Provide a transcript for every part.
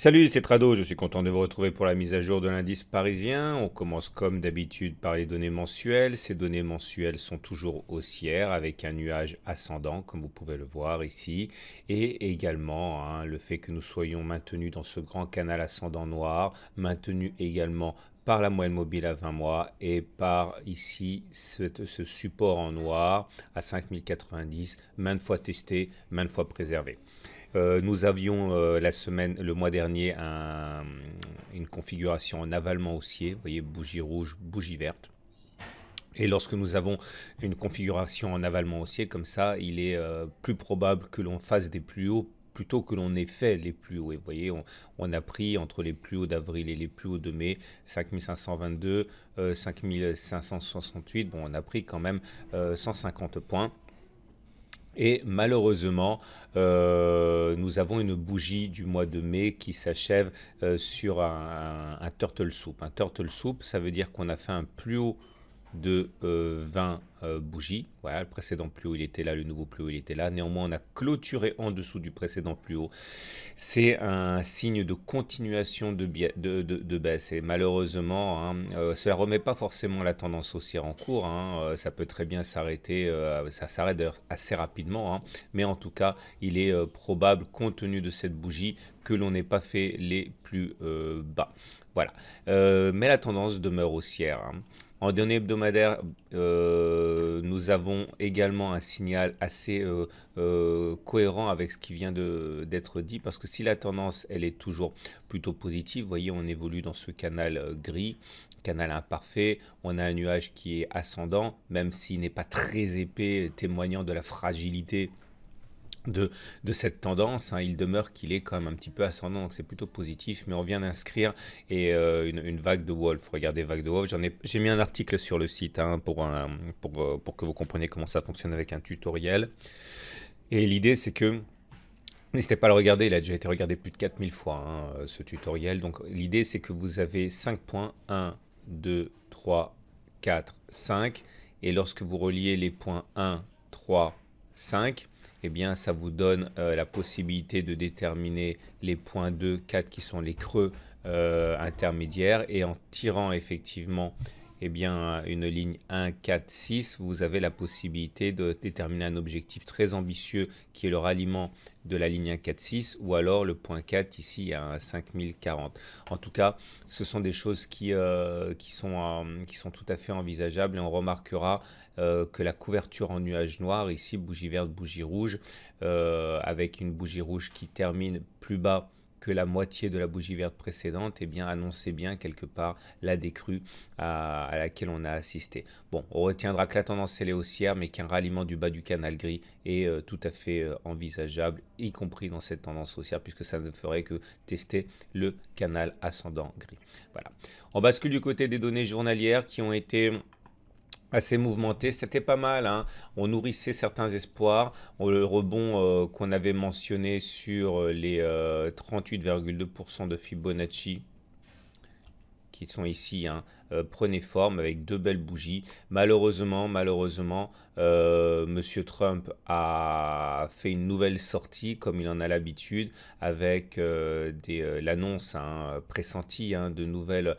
Salut, c'est Trado, je suis content de vous retrouver pour la mise à jour de l'indice parisien. On commence comme d'habitude par les données mensuelles. Ces données mensuelles sont toujours haussières avec un nuage ascendant comme vous pouvez le voir ici. Et également le fait que nous soyons maintenus dans ce grand canal ascendant noir, maintenu également par la moyenne mobile à 20 mois et par ici ce support en noir à 5090, maintes fois testé, maintes fois préservé. Nous avions le mois dernier une configuration en avalement haussier, vous voyez bougie rouge, bougie verte. Et lorsque nous avons une configuration en avalement haussier comme ça, il est plus probable que l'on fasse des plus hauts plutôt que l'on ait fait les plus hauts. Et vous voyez, on a pris entre les plus hauts d'avril et les plus hauts de mai, 5522, 5568, bon on a pris quand même 150 points. Et malheureusement, nous avons une bougie du mois de mai qui s'achève sur un turtle soup. Un turtle soup, ça veut dire qu'on a fait un plus haut de 20 bougies. Voilà, le précédent plus haut il était là, le nouveau plus haut il était là. Néanmoins, on a clôturé en dessous du précédent plus haut. C'est un signe de continuation de baisse. Et malheureusement, cela ne remet pas forcément la tendance haussière en cours. Ça peut très bien s'arrêter, ça s'arrête d'ailleurs assez rapidement. Mais en tout cas, il est probable, compte tenu de cette bougie, que l'on n'ait pas fait les plus bas. Voilà. Mais la tendance demeure haussière. En données hebdomadaires, nous avons également un signal assez cohérent avec ce qui vient d'être dit, parce que si la tendance elle est toujours plutôt positive, vous voyez on évolue dans ce canal gris, canal imparfait, on a un nuage qui est ascendant, même s'il n'est pas très épais, témoignant de la fragilité de cette tendance, il demeure qu'il est quand même un petit peu ascendant, donc c'est plutôt positif, mais on vient d'inscrire une vague de Wolf. Regardez, vague de Wolf, j'ai mis un article sur le site pour que vous compreniez comment ça fonctionne avec un tutoriel. Et l'idée c'est que, n'hésitez pas à le regarder, il a déjà été regardé plus de 4000 fois ce tutoriel. Donc l'idée c'est que vous avez 5 points, 1, 2, 3, 4, 5, et lorsque vous reliez les points 1, 3, 5, eh bien, ça vous donne la possibilité de déterminer les points 2, 4 qui sont les creux intermédiaires. Et en tirant effectivement eh bien, une ligne 1, 4, 6, vous avez la possibilité de déterminer un objectif très ambitieux qui est le ralliement de la ligne 1, 4, 6 ou alors le point 4 ici à 5040. En tout cas, ce sont des choses qui sont tout à fait envisageables et on remarquera que la couverture en nuage noir, ici bougie verte, bougie rouge, avec une bougie rouge qui termine plus bas que la moitié de la bougie verte précédente, eh bien, annonçait bien quelque part la décrue à laquelle on a assisté. Bon, on retiendra que la tendance elle est haussière, mais qu'un ralliement du bas du canal gris est tout à fait envisageable, y compris dans cette tendance haussière, puisque ça ne ferait que tester le canal ascendant gris. Voilà. On bascule du côté des données journalières qui ont été assez mouvementé, c'était pas mal, on nourrissait certains espoirs, le rebond qu'on avait mentionné sur les 38,2% de Fibonacci qui sont ici, prenait forme avec deux belles bougies. Malheureusement, Monsieur Trump a fait une nouvelle sortie, comme il en a l'habitude, avec l'annonce pressentie de nouvelles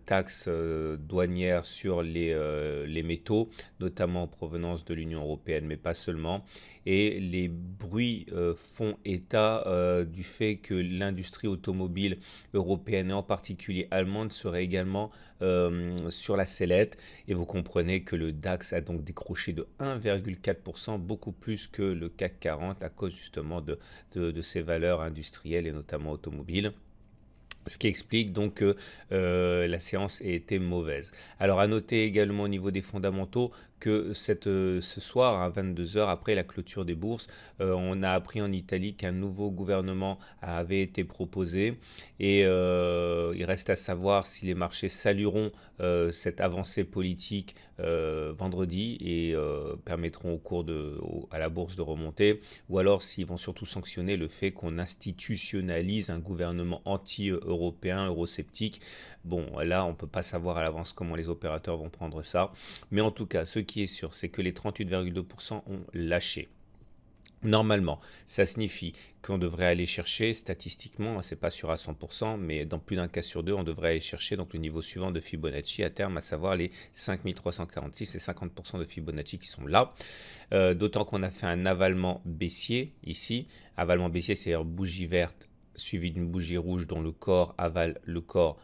taxes douanières sur les métaux, notamment en provenance de l'Union européenne, mais pas seulement. Et les bruits font état du fait que l'industrie automobile européenne et en particulier allemande serait également sur la sellette, et vous comprenez que le DAX a donc décroché de 1,4%, beaucoup plus que le CAC 40 à cause justement de ses valeurs industrielles et notamment automobiles. Ce qui explique donc que la séance ait été mauvaise. Alors à noter également au niveau des fondamentaux que ce soir à 22 heures après la clôture des bourses, on a appris en Italie qu'un nouveau gouvernement avait été proposé et il reste à savoir si les marchés salueront cette avancée politique vendredi et permettront à la bourse de remonter, ou alors s'ils vont surtout sanctionner le fait qu'on institutionnalise un gouvernement anti-européen, eurosceptique. Bon, là, on ne peut pas savoir à l'avance comment les opérateurs vont prendre ça. Mais en tout cas, ce qui est sûr, c'est que les 38,2% ont lâché. Normalement, ça signifie qu'on devrait aller chercher statistiquement, c'est pas sûr à 100%, mais dans plus d'un cas sur deux, on devrait aller chercher donc le niveau suivant de Fibonacci à terme, à savoir les 5346 et 50% de Fibonacci qui sont là. D'autant qu'on a fait un avalement baissier ici. Avalement baissier, c'est-à-dire bougie verte suivi d'une bougie rouge dont le corps avale le corps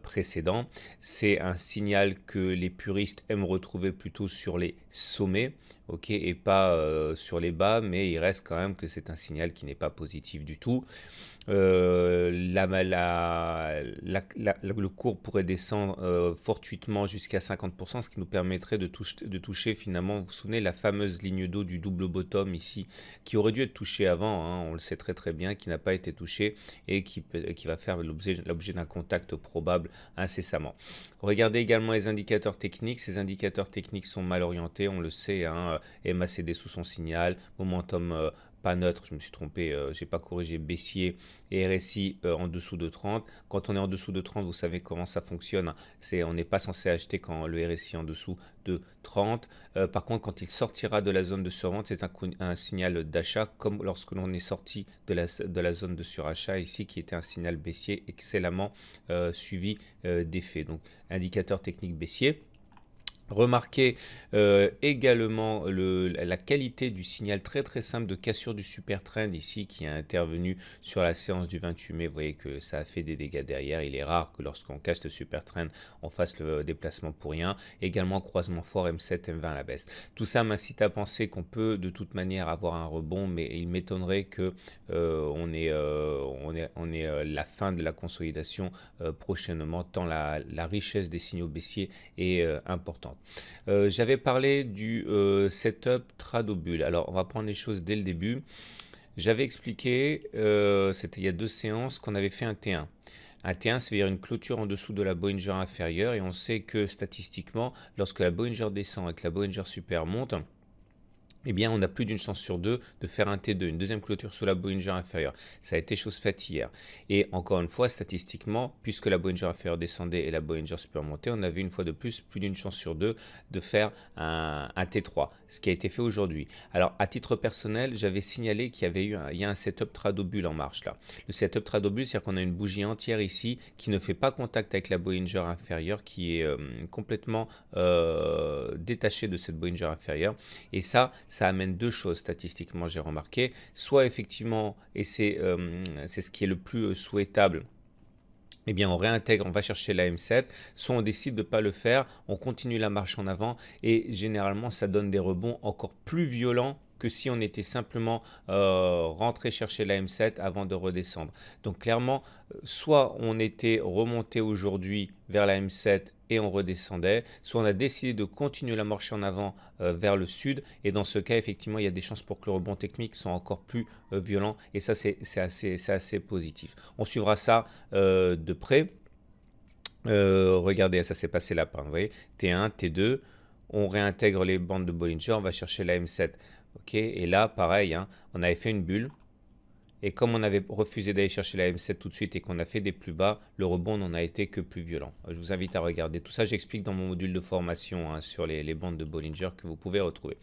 précédent. C'est un signal que les puristes aiment retrouver plutôt sur les sommets, ok, et pas sur les bas, mais il reste quand même que c'est un signal qui n'est pas positif du tout. Le cours pourrait descendre fortuitement jusqu'à 50%, ce qui nous permettrait de toucher finalement, vous vous souvenez, la fameuse ligne d'eau du double bottom ici, qui aurait dû être touchée avant, hein, on le sait très très bien, qui n'a pas été touchée et qui va faire l'objet d'un contact probable incessamment. Regardez également les indicateurs techniques. Ces indicateurs techniques sont mal orientés, on le sait, hein, MACD sous son signal, momentum pas neutre, je me suis trompé, j'ai pas corrigé, baissier et RSI en dessous de 30. Quand on est en dessous de 30, vous savez comment ça fonctionne. On n'est pas censé acheter quand le RSI est en dessous de 30. Par contre, quand il sortira de la zone de survente, c'est un signal d'achat, comme lorsque l'on est sorti de la zone de surachat ici, qui était un signal baissier excellemment suivi d'effet. Donc, indicateur technique baissier. Remarquez également la qualité du signal très très simple de cassure du super trend ici qui a intervenu sur la séance du 28 mai. Vous voyez que ça a fait des dégâts derrière. Il est rare que lorsqu'on casse le super trend, on fasse le déplacement pour rien. Également croisement fort M7, M20 à la baisse. Tout ça m'incite à penser qu'on peut de toute manière avoir un rebond, mais il m'étonnerait que on ait la fin de la consolidation prochainement, tant la richesse des signaux baissiers est importante. J'avais parlé du setup Tradobull. Alors, on va prendre les choses dès le début. J'avais expliqué, c'était il y a 2 séances, qu'on avait fait un T1. Un T1, c'est-à-dire une clôture en dessous de la Bollinger inférieure. Et on sait que statistiquement, lorsque la Bollinger descend et que la Bollinger Super monte, eh bien, on a plus d'une chance sur deux de faire un T2, une deuxième clôture sous la Bollinger inférieure. Ça a été chose faite hier. Et encore une fois, statistiquement, puisque la Bollinger inférieure descendait et la Bollinger supérieure montait, on avait une fois de plus d'une chance sur deux de faire un T3, ce qui a été fait aujourd'hui. Alors, à titre personnel, j'avais signalé qu'il y a un setup Tradobull en marche là. Le setup Tradobull, c'est-à-dire qu'on a une bougie entière ici qui ne fait pas contact avec la Bollinger inférieure, qui est complètement détachée de cette Bollinger inférieure. Et ça amène deux choses statistiquement, j'ai remarqué. Soit effectivement, et c'est ce qui est le plus souhaitable, eh bien on réintègre, on va chercher la M7, soit on décide de ne pas le faire, on continue la marche en avant et généralement ça donne des rebonds encore plus violents que si on était simplement rentré chercher la M7 avant de redescendre. Donc clairement, soit on était remonté aujourd'hui vers la M7 et on redescendait, soit on a décidé de continuer la marche en avant vers le sud, et dans ce cas, effectivement, il y a des chances pour que le rebond technique soit encore plus violent, et ça, c'est assez positif. On suivra ça de près. Regardez, ça s'est passé là, vous voyez, T1, T2, on réintègre les bandes de Bollinger, on va chercher la M7. Ok, et là, pareil, hein, on avait fait une bulle. Et comme on avait refusé d'aller chercher la M7 tout de suite et qu'on a fait des plus bas, le rebond n'en a été que plus violent. Je vous invite à regarder tout ça. J'explique dans mon module de formation hein, sur les bandes de Bollinger que vous pouvez retrouver.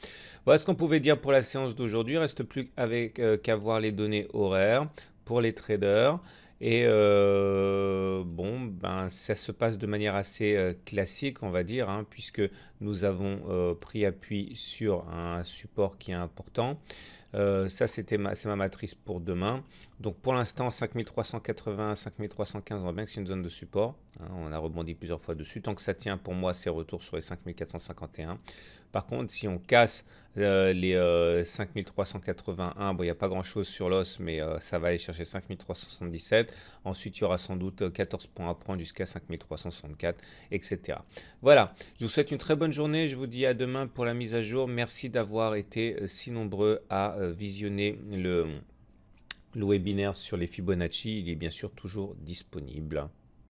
Voilà ce qu'on pouvait dire pour la séance d'aujourd'hui. Il ne reste plus qu'à voir les données horaires pour les traders. Et bon, ben, ça se passe de manière assez classique, on va dire, hein, puisque nous avons pris appui sur un support qui est important. Ça, c'est ma matrice pour demain. Donc, pour l'instant, 5380, 5315, on voit bien que c'est une zone de support. Hein, on a rebondi plusieurs fois dessus. Tant que ça tient, pour moi, c'est retour sur les 5451. Par contre, si on casse les 5381, bon, il n'y a pas grand-chose sur l'os, mais ça va aller chercher 5377. Ensuite, il y aura sans doute 14 points à prendre jusqu'à 5364, etc. Voilà, je vous souhaite une très bonne journée. Je vous dis à demain pour la mise à jour. Merci d'avoir été si nombreux à visionner le webinaire sur les Fibonacci. Il est bien sûr toujours disponible.